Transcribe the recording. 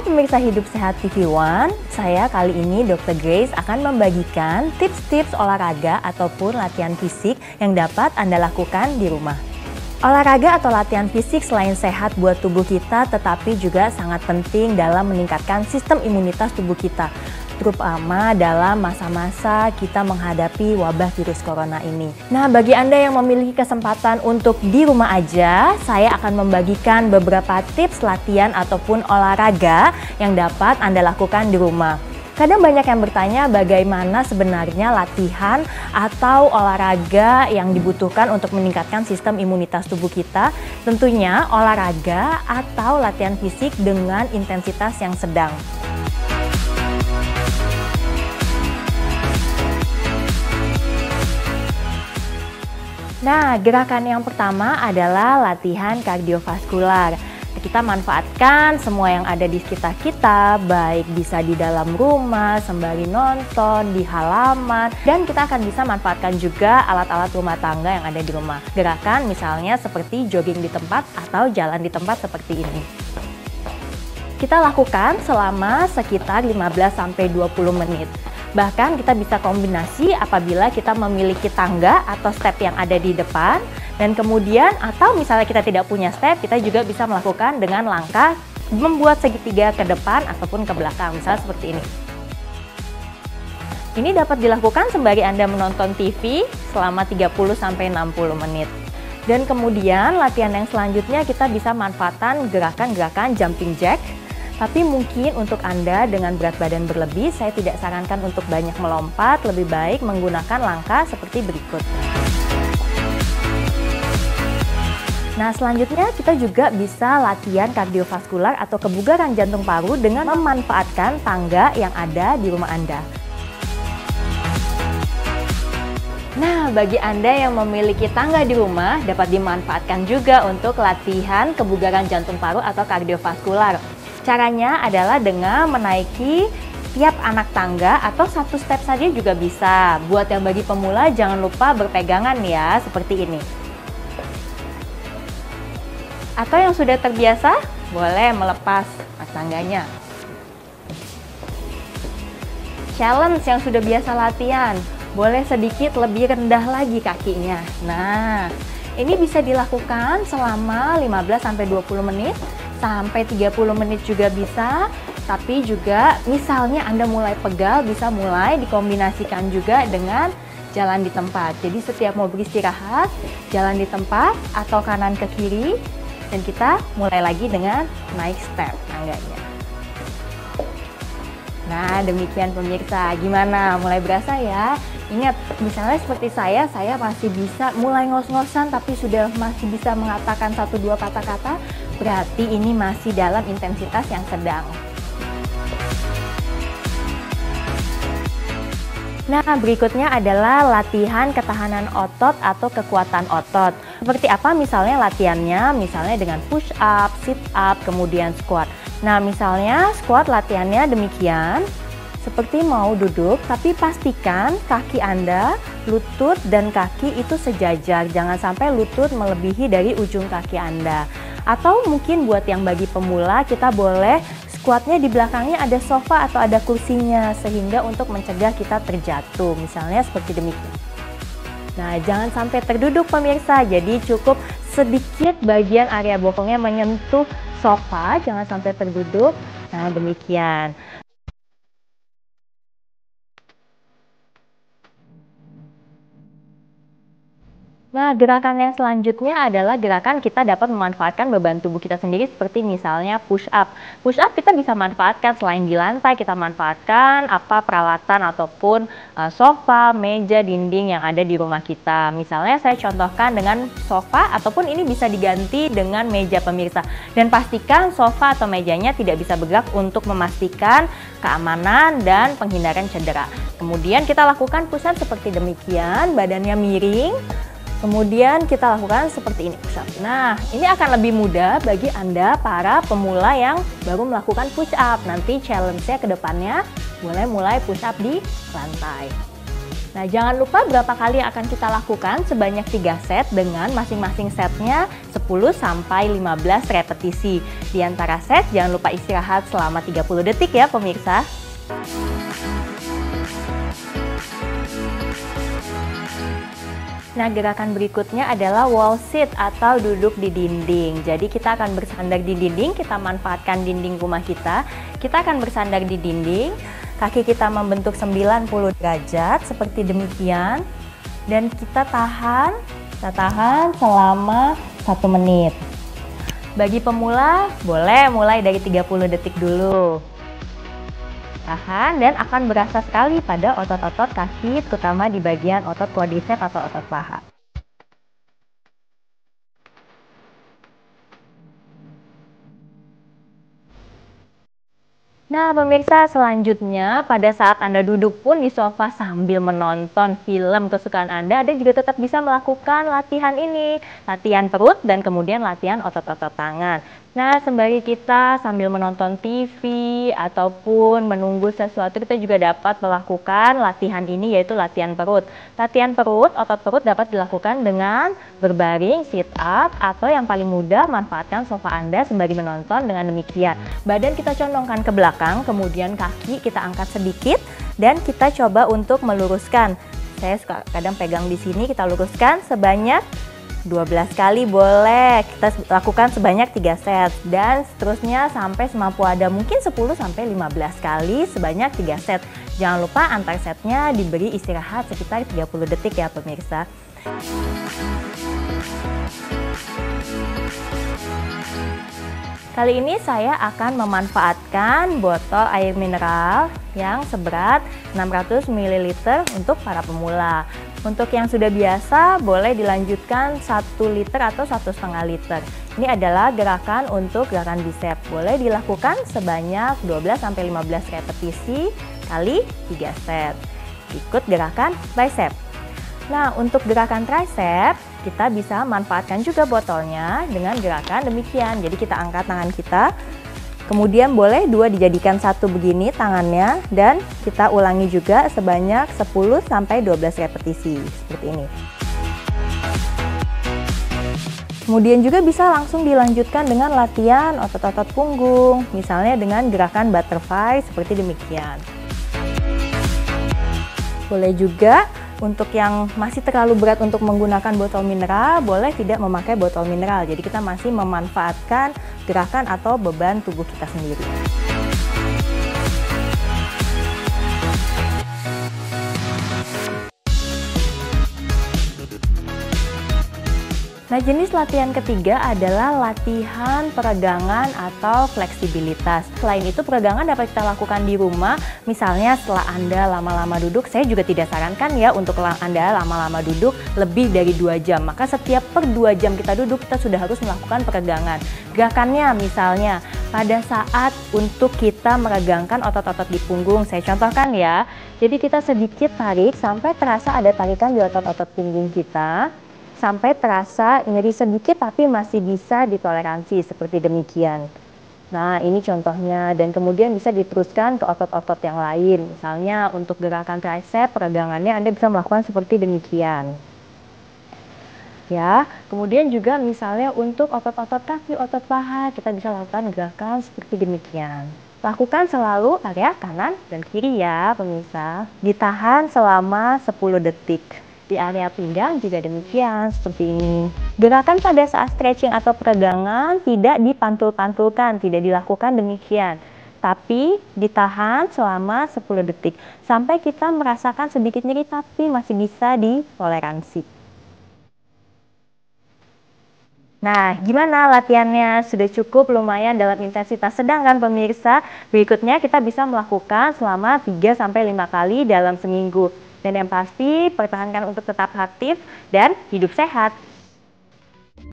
pemirsa Hidup Sehat TV One, saya kali ini Dr. Grace akan membagikan tips-tips olahraga ataupun latihan fisik yang dapat Anda lakukan di rumah. Olahraga atau latihan fisik selain sehat buat tubuh kita, tetapi juga sangat penting dalam meningkatkan sistem imunitas tubuh kita, terutama dalam masa-masa kita menghadapi wabah virus corona ini. Nah, bagi Anda yang memiliki kesempatan untuk di rumah aja, saya akan membagikan beberapa tips latihan ataupun olahraga yang dapat Anda lakukan di rumah. Kadang banyak yang bertanya bagaimana sebenarnya latihan atau olahraga yang dibutuhkan untuk meningkatkan sistem imunitas tubuh kita. Tentunya olahraga atau latihan fisik dengan intensitas yang sedang. Nah, gerakan yang pertama adalah latihan kardiovaskular. Kita manfaatkan semua yang ada di sekitar kita, baik bisa di dalam rumah, sembari nonton, di halaman, dan kita akan bisa manfaatkan juga alat-alat rumah tangga yang ada di rumah. Gerakan misalnya seperti jogging di tempat atau jalan di tempat seperti ini. Kita lakukan selama sekitar 15-20 menit. Bahkan kita bisa kombinasi apabila kita memiliki tangga atau step yang ada di depan, dan kemudian atau misalnya kita tidak punya step, kita juga bisa melakukan dengan langkah membuat segitiga ke depan ataupun ke belakang, misalnya seperti ini. Ini dapat dilakukan sembari Anda menonton TV selama 30-60 menit. Dan kemudian latihan yang selanjutnya kita bisa manfaatkan gerakan-gerakan jumping jack. Tapi mungkin untuk Anda dengan berat badan berlebih, saya tidak sarankan untuk banyak melompat, lebih baik menggunakan langkah seperti berikut. Nah, selanjutnya kita juga bisa latihan kardiovaskular atau kebugaran jantung paru dengan memanfaatkan tangga yang ada di rumah Anda. Nah, bagi Anda yang memiliki tangga di rumah, dapat dimanfaatkan juga untuk latihan kebugaran jantung paru atau kardiovaskular. Caranya adalah dengan menaiki tiap anak tangga atau satu step saja juga bisa. Buat yang bagi pemula jangan lupa berpegangan ya, seperti ini. Atau yang sudah terbiasa, boleh melepas anak tangganya. Challenge yang sudah biasa latihan, boleh sedikit lebih rendah lagi kakinya. Nah, ini bisa dilakukan selama 15-20 menit. Sampai 30 menit juga bisa, tapi juga misalnya Anda mulai pegal, bisa mulai dikombinasikan juga dengan jalan di tempat. Jadi setiap mau beristirahat, jalan di tempat atau kanan ke kiri, dan kita mulai lagi dengan naik step tangganya. Nah, demikian pemirsa, gimana? Mulai berasa ya? Ingat, misalnya seperti saya masih bisa mulai ngos-ngosan tapi sudah masih bisa mengatakan 1-2 kata-kata, berarti ini masih dalam intensitas yang sedang. Nah, berikutnya adalah latihan ketahanan otot atau kekuatan otot. Seperti apa misalnya latihannya? Misalnya dengan push up, sit up, kemudian squat. Nah, misalnya squat latihannya demikian. Seperti mau duduk, tapi pastikan kaki Anda, lutut dan kaki itu sejajar. Jangan sampai lutut melebihi dari ujung kaki Anda. Atau mungkin buat yang bagi pemula, kita boleh squatnya di belakangnya ada sofa atau ada kursinya, sehingga untuk mencegah kita terjatuh. Misalnya seperti demikian. Nah, jangan sampai terduduk pemirsa, jadi cukup sedikit bagian area bokongnya menyentuh sofa, jangan sampai terduduk. Nah, demikian. Nah, gerakan yang selanjutnya adalah gerakan kita dapat memanfaatkan beban tubuh kita sendiri seperti misalnya push up. Push up kita bisa manfaatkan selain di lantai, kita manfaatkan peralatan ataupun sofa, meja, dinding yang ada di rumah kita. Misalnya saya contohkan dengan sofa ataupun ini bisa diganti dengan meja pemirsa. Dan pastikan sofa atau mejanya tidak bisa bergerak untuk memastikan keamanan dan penghindaran cedera. Kemudian kita lakukan push up seperti demikian, badannya miring. Kemudian kita lakukan seperti ini push up. Nah, ini akan lebih mudah bagi Anda para pemula yang baru melakukan push up. Nanti challenge-nya ke depannya boleh mulai push up di lantai. Nah, jangan lupa berapa kali akan kita lakukan, sebanyak 3 set dengan masing-masing setnya 10-15 repetisi. Di antara set, jangan lupa istirahat selama 30 detik ya pemirsa. Nah, gerakan berikutnya adalah wall sit atau duduk di dinding. Jadi kita akan bersandar di dinding, kita manfaatkan dinding rumah kita. Kita akan bersandar di dinding, kaki kita membentuk 90 derajat seperti demikian. Dan kita tahan selama 1 menit. Bagi pemula, boleh mulai dari 30 detik dulu. Tahan dan akan berasa sekali pada otot-otot kaki, terutama di bagian otot quadriceps atau otot paha. Nah, pemirsa, selanjutnya pada saat Anda duduk pun di sofa sambil menonton film kesukaan Anda juga tetap bisa melakukan latihan ini, latihan perut dan kemudian latihan otot-otot tangan. Nah, sembari kita sambil menonton TV ataupun menunggu sesuatu, kita juga dapat melakukan latihan ini, yaitu latihan perut. Latihan perut, otot perut dapat dilakukan dengan berbaring, sit up, atau yang paling mudah manfaatkan sofa Anda sembari menonton dengan demikian. Badan kita condongkan ke belakang, kemudian kaki kita angkat sedikit dan kita coba untuk meluruskan. Saya suka kadang pegang di sini, kita luruskan sebanyak 12 kali boleh. Kita lakukan sebanyak 3 set dan seterusnya sampai semampu Anda, mungkin 10-15 kali sebanyak 3 set. Jangan lupa antar setnya diberi istirahat sekitar 30 detik ya pemirsa. Kali ini saya akan memanfaatkan botol air mineral yang seberat 600 ml untuk para pemula. Untuk yang sudah biasa boleh dilanjutkan 1 liter atau 1,5 liter. Ini adalah gerakan untuk gerakan bicep. Boleh dilakukan sebanyak 12-15 repetisi kali 3 set. Ikut gerakan tricep. Nah, untuk gerakan tricep, kita bisa manfaatkan juga botolnya dengan gerakan demikian. Jadi kita angkat tangan kita, kemudian boleh 2 dijadikan 1 begini tangannya, dan kita ulangi juga sebanyak 10-12 repetisi seperti ini. Kemudian juga bisa langsung dilanjutkan dengan latihan otot-otot punggung, misalnya dengan gerakan butterfly seperti demikian. Boleh juga untuk yang masih terlalu berat untuk menggunakan botol mineral, boleh tidak memakai botol mineral. Jadi kita masih memanfaatkan gerakan atau beban tubuh kita sendiri. Nah, jenis latihan ketiga adalah latihan peregangan atau fleksibilitas. Selain itu, peregangan dapat kita lakukan di rumah. Misalnya setelah Anda lama-lama duduk, saya juga tidak sarankan ya untuk Anda lama-lama duduk lebih dari 2 jam. Maka setiap per 2 jam kita duduk, kita sudah harus melakukan peregangan. Gerakannya misalnya pada saat untuk kita meregangkan otot-otot di punggung, saya contohkan ya. Jadi kita sedikit tarik sampai terasa ada tarikan di otot-otot punggung kita, sampai terasa nyeri sedikit tapi masih bisa ditoleransi seperti demikian. Nah, ini contohnya, dan kemudian bisa diteruskan ke otot-otot yang lain. Misalnya untuk gerakan tricep, peregangannya Anda bisa melakukan seperti demikian. Ya, kemudian juga misalnya untuk otot-otot kaki, otot paha, kita bisa lakukan gerakan seperti demikian. Lakukan selalu area kanan dan kiri ya pemirsa. Ditahan selama 10 detik. Di area pinggang juga demikian, seperti ini. Gerakan pada saat stretching atau peregangan tidak dipantul-pantulkan, tidak dilakukan demikian. Tapi ditahan selama 10 detik. Sampai kita merasakan sedikit nyeri tapi masih bisa ditoleransi. Nah, gimana latihannya? Sudah cukup lumayan dalam intensitas sedang kan pemirsa? Berikutnya kita bisa melakukan selama 3-5 kali dalam seminggu. Dan yang pasti, pertahankan untuk tetap aktif dan hidup sehat.